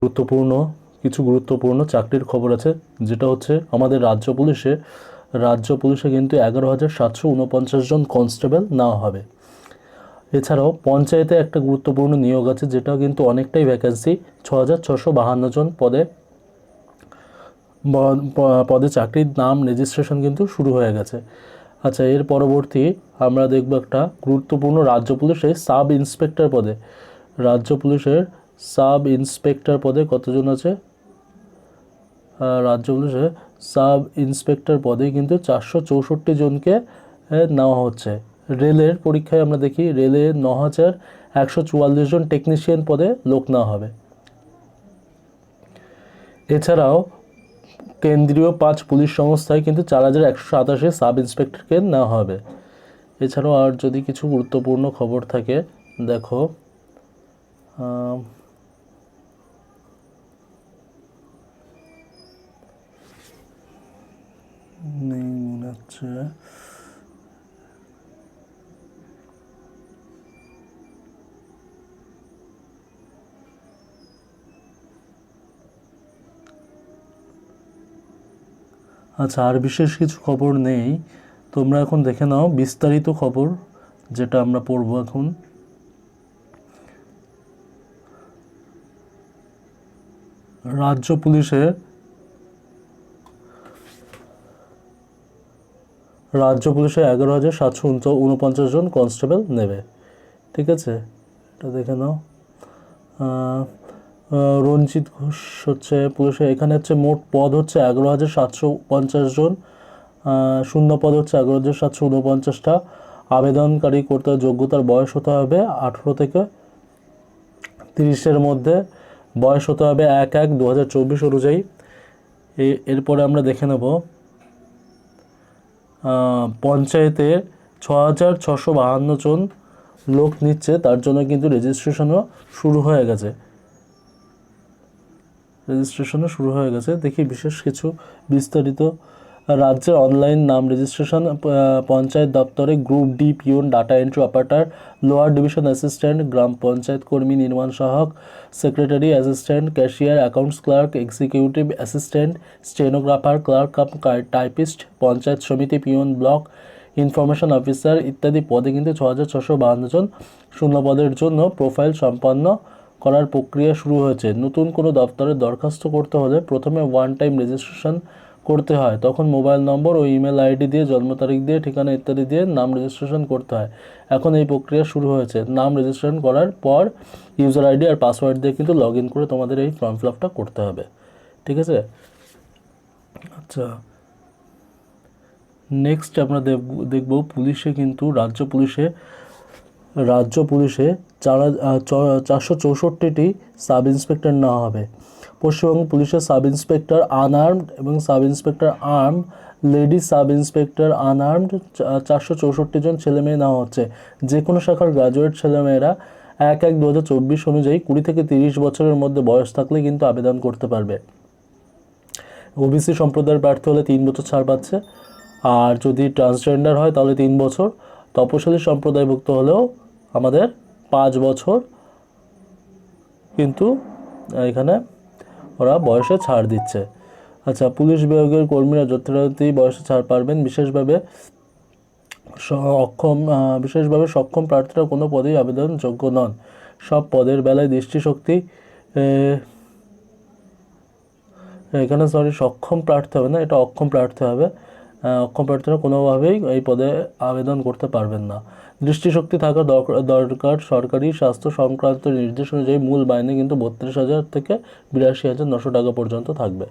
গুরুত্বপূর্ণ চাকরির খবর আছে, যেটা হচ্ছে আমাদের রাজ্য পুলিশে কিন্তু 11,749 জন কনস্টেবল নেওয়া হবে। এছাড়াও পঞ্চায়েতে একটা গুরুত্বপূর্ণ নিয়োগ আছে, যেটা কিন্তু অনেকটাই ভ্যাকেন্সি, 6,652 জন পদে চাকরির নাম রেজিস্ট্রেশন কিন্তু শুরু হয়ে গেছে। আচ্ছা, এর পরবর্তী আমরা দেখব একটা গুরুত্বপূর্ণ রাজ্য পুলিশের সাব ইন্সপেক্টর পদে কতজন আছে। রাজ্য পুলিশের সাব ইন্সপেক্টর পদে কিন্তু 464 জনকে নেওয়া হচ্ছে। রেলের পরীক্ষায় আমরা দেখি রেলে 9,144 জন টেকনিশিয়ান পদে লোক নেওয়া হবে। এছাড়াও কেন্দ্রীয় 5 পুলিশ সংস্থায় কিন্তু 4,187 সাব ইন্সপেক্টরকে নেওয়া হবে। এছাড়াও আর যদি কিছু গুরুত্বপূর্ণ খবর থাকে, দেখো নেই মনে হচ্ছে। আচ্ছা, আর বিশেষ কিছু খবর নেই। তোমরা এখন দেখে নাও বিস্তারিত খবর, যেটা আমরা পড়ব এখন। রাজ্য পুলিশে 11,749 জন কনস্টেবল নেবে। ঠিক আছে, এটা দেখে নাও। রঞ্জিত ঘোষ হচ্ছে পুলিশে, এখানে হচ্ছে মোট পদ হচ্ছে 11,750 জন, শূন্য পদ হচ্ছে 11,749টা। আবেদনকারী করতে যোগ্যতার বয়স হতে হবে 18 থেকে 30-এর মধ্যে, বয়স হতে হবে 1/1/2024 অনুযায়ী। এরপরে আমরা দেখে নেব পঞ্চায়েতে 6,652 জন লোক নিচ্ছে, তার জন্য কিন্তু রেজিস্ট্রেশনও শুরু হয়ে গেছে। দেখি বিশেষ কিছু বিস্তারিত। রাজ্যের অনলাইন নাম রেজিস্ট্রেশন পঞ্চায়েত দপ্তরে group D peon, data entry operator, lower division assistant, গ্রাম পঞ্চায়েত কর্মী, নির্মাণ সহায়ক, secretary assistant, cashier, accounts clerk, executive assistant, stenographer, clerk typist, panchayat সমিতি পিওন, ব্লক ইনফরমেশন অফিসার ইত্যাদি পদে কিন্তু 6,652 জন শূন্য পদের জন্য প্রোফাইল সম্পন্ন করার প্রক্রিয়া শুরু হয়েছে। নতুন কোনো দপ্তরে দরখাস্ত করতে হলে প্রথমে ওয়ান টাইম রেজিস্ট্রেশন করতে হয়, তখন মোবাইল নম্বর ও ইমেল আইডি দিয়ে, জন্ম তারিখ দিয়ে, ঠিকানা ইত্যাদি দিয়ে নাম রেজিস্ট্রেশন করতে হয়। এখন এই প্রক্রিয়া শুরু হয়েছে। নাম রেজিস্ট্রেশন করার পর ইউজার আইডি আর পাসওয়ার্ড দিয়ে কিন্তু লগ ইন করে তোমাদের এই ফর্ম ফিল আপটা করতে হবে। ঠিক আছে। আচ্ছা, নেক্সট আমরা দেখব পুলিশে কিন্তু রাজ্য পুলিশে 464টি সাব ইন্সপেক্টর নেওয়া হবে। পশ্চিমবঙ্গ পুলিশের সাব ইন্সপেক্টর আনআর্মড এবং sub inspector arm, lady sub inspector unarmed 464 জন ছেলেমেয়ে নেওয়া হচ্ছে। যে কোনো শাখার গ্রাজুয়েট ছেলেমেয়েরা 1/1/2024 অনুযায়ী 20 থেকে 30 বছরের মধ্যে বয়স থাকলে কিন্তু আবেদন করতে পারবে। ওবিসি সম্প্রদায়ের প্রার্থী হলে 3 বছর ছাড় পাচ্ছে, আর যদি ট্রান্সজেন্ডার হয় তাহলে 3 বছর, তপশিলি সম্প্রদায়ভুক্ত হলেও আমাদের 5 বছর কিন্তু এখানে ওরা বয়সে ছাড় দিচ্ছে। আচ্ছা, পুলিশ বিভাগের কর্মীরা যথারীতি বয়সে ছাড় পাবেন। বিশেষভাবে সক্ষম প্রার্থীরা কোনো পদেই আবেদনযোগ্য নন। সব পদের বেলায় দৃষ্টিশক্তি এখানে সক্ষম প্রার্থী হবে না, এটা অক্ষম প্রার্থী হবে। অক্ষম প্রার্থীরা কোনোভাবেই এই পদে আবেদন করতে পারবেন না। দৃষ্টিশক্তি থাকা দরকার। সরকারি স্বাস্থ্য সংক্রান্ত নির্দেশ অনুযায়ী মূল মাইনে কিন্তু 32,000 থেকে 82,900 টাকা পর্যন্ত থাকবে।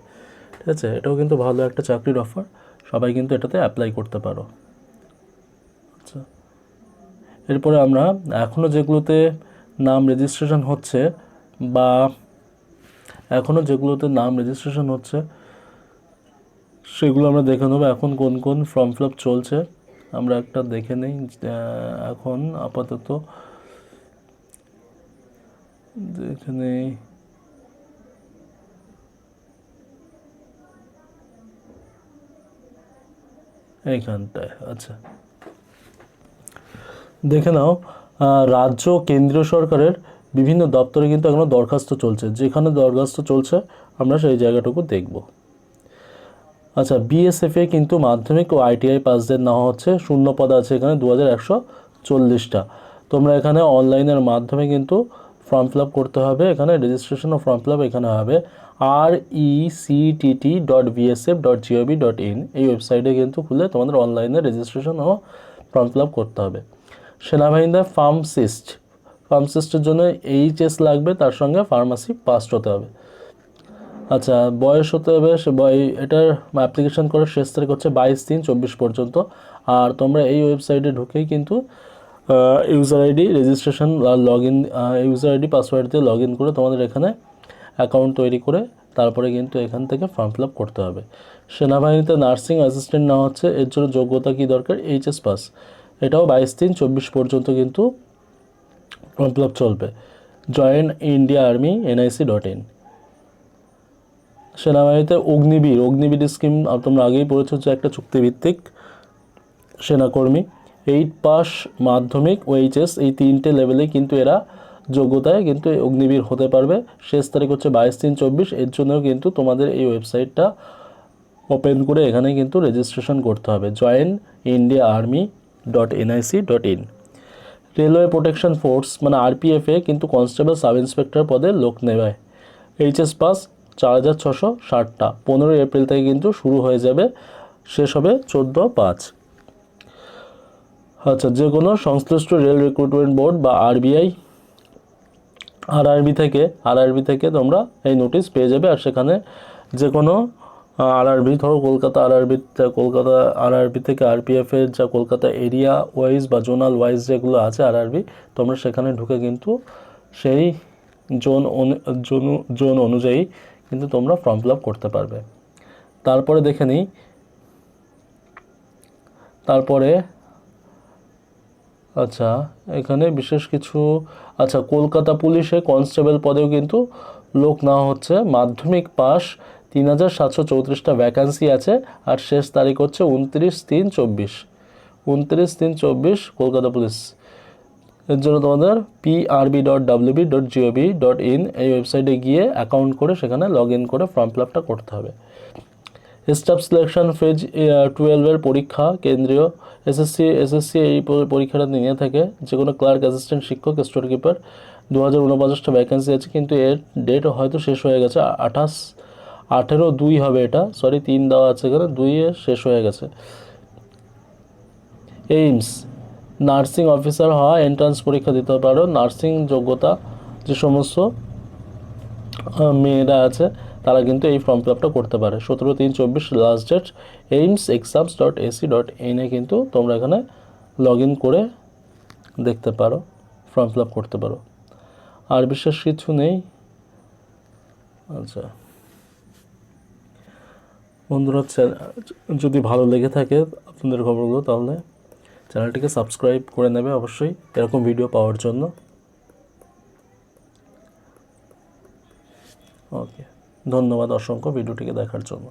ঠিক আছে, এটাও কিন্তু ভালো একটা চাকরির অফার, সবাই কিন্তু এটাতে অ্যাপ্লাই করতে পারো। আচ্ছা, এরপরে আমরা এখনও যেগুলোতে নাম রেজিস্ট্রেশন হচ্ছে সেগুলো আমরা দেখে নেবো এখন কোন কোন ফর্ম ফিল আপ চলছে। আমরা একটা দেখে নেই এখন আপাতত, দেখে নেই। এইখানটায় আচ্ছা, দেখে নাও। রাজ্য কেন্দ্রীয় সরকারের বিভিন্ন দপ্তরে কিন্তু এখনও দরখাস্ত চলছে, যেখানে দরখাস্ত চলছে আমরা সেই জায়গাটুকু দেখব। আচ্ছা, বিএসএফে কিন্তু মাধ্যমিক ও আইটিআই পাসদের নেওয়া হচ্ছে, শূন্য পদ আছে এখানে 2140টা। তোমরা এখানে অনলাইনের মাধ্যমে কিন্তু ফর্ম ফিল আপ করতে হবে। এখানে রেজিস্ট্রেশন ও ফর্ম ফিল আপ এখানে হবে rectt.bsf.gov.in, এই ওয়েবসাইটে কিন্তু খুলে তোমাদের অনলাইনে রেজিস্ট্রেশন ও ফর্ম ফিল আপ করতে হবে। সেনাবাহিনীতে ফার্মাসিস্টের জন্য এইচএস লাগবে, তার সঙ্গে ফার্মাসি পাস হতে হবে। আচ্ছা, বয়স হতে হবে, এটার অ্যাপ্লিকেশন করার শেষ তারিখ হচ্ছে 22/3/24 পর্যন্ত। আর তোমরা এই ওয়েবসাইটে ঢুকেই কিন্তু user ID registration user ID password দিয়ে লগ ইন করে তোমাদের এখানে অ্যাকাউন্ট তৈরি করে তারপরে কিন্তু এখান থেকে ফর্ম ফিল আপ করতে হবে। সেনাবাহিনীতে নার্সিং অ্যাসিস্ট্যান্ট নেওয়া হচ্ছে, এর জন্য যোগ্যতা কী দরকার? HS pass. এটাও 22/3/24 পর্যন্ত কিন্তু ফর্ম ফিল আপ চলবে। Join India army nic.in। সেনাবাহিনীতে অগ্নিবীর স্কিম তোমরা আগেই পড়েছো, যে একটা চুক্তিভিত্তিক সেনাকর্মী। 8 পাস, মাধ্যমিক ও এইচএস এই 3টে লেভেলে কিন্তু এরা যোগ্যতায় কিন্তু অগ্নিবীর হতে পারবে। শেষ তারিখ হচ্ছে 22/3/24। এর জন্যও কিন্তু তোমাদের এই ওয়েবসাইটটা ওপেন করে এখানে কিন্তু রেজিস্ট্রেশন করতে হবে, joinindiaarmy.nic.in। রেলওয়ে প্রোটেকশন ফোর্স মানে আরপিএফে কিন্তু কনস্টেবল সাব ইন্সপেক্টর পদে লোক নেবে। HS pass 4660টা। 15 এপ্রিল থেকে কিন্তু শুরু হয়ে যাবে, শেষ হবে 14/5। আচ্ছা, যে কোনো সংশ্লিষ্ট রেল রিক্রুটমেন্ট বোর্ড বা আরআরবি থেকে তোমরা এই নোটিশ পেয়ে যাবে। আর সেখানে যে কোনো আরআরবি, ধরো কলকাতা আরআরবি থেকে আরপিএফের যা কলকাতা এরিয়া ওয়াইজ বা জোনাল ওয়াইজ যেগুলো আছে আরআরবি, তোমরা সেখানে ঢুকে কিন্তু সেই জোন অনুযায়ী কিন্তু তোমরা ফর্ম ফিল আপ করতে পারবে। তারপরে দেখে নিই, আচ্ছা এখানে বিশেষ কিছু, আচ্ছা কলকাতা পুলিশে কনস্টেবল পদেও কিন্তু লোক নেওয়া হচ্ছে। মাধ্যমিক পাস 3734টা ভ্যাকান্সি আছে, আর শেষ তারিখ হচ্ছে 29/3/24 কলকাতা পুলিশ। এর জন্য তোমাদের prb.wb.gov.in এই ওয়েবসাইটে গিয়ে অ্যাকাউন্ট করে সেখানে লগ ইন করে ফর্ম ফিল আপটা করতে হবে। স্টাফ সিলেকশন ফেজ 12-এর পরীক্ষা কেন্দ্রীয় এসএসসি এই পরীক্ষাটা নিয়ে থাকে। যে কোনো ক্লার্ক, অ্যাসিস্ট্যান্ট শিক্ষক, স্টোর কিপার 2049টা ভ্যাকেন্সি আছে, কিন্তু এর ডেট হয়তো শেষ হয়ে গেছে। 18/2 হবে এটা, 3 দেওয়া আছে এখানে, 2-এ শেষ হয়ে গেছে। এইমস নার্সিং অফিসার হওয়া এন্ট্রান্স পরীক্ষা দিতে পারো। নার্সিং যোগ্যতা যে সমস্ত মেয়েরা আছে তারা কিন্তু এই ফর্ম ফিল আপটা করতে পারে। 17/3/24 লাস্ট ডেট। aims.exams.ac.in এ কিন্তু তোমরা এখানে লগ ইন করে দেখতে পারো, ফর্ম ফিল আপ করতে পারো। আর বিশেষ কিছু নেই। আচ্ছা বন্ধুরা, যদি ভালো লেগে থাকে আপনাদের খবরগুলো, তাহলে চ্যানেলটিকে সাবস্ক্রাইব করে নেবে অবশ্যই এরকম ভিডিও পাওয়ার জন্য। ওকে, ধন্যবাদ অসংখ্য ভিডিওটিকে দেখার জন্য।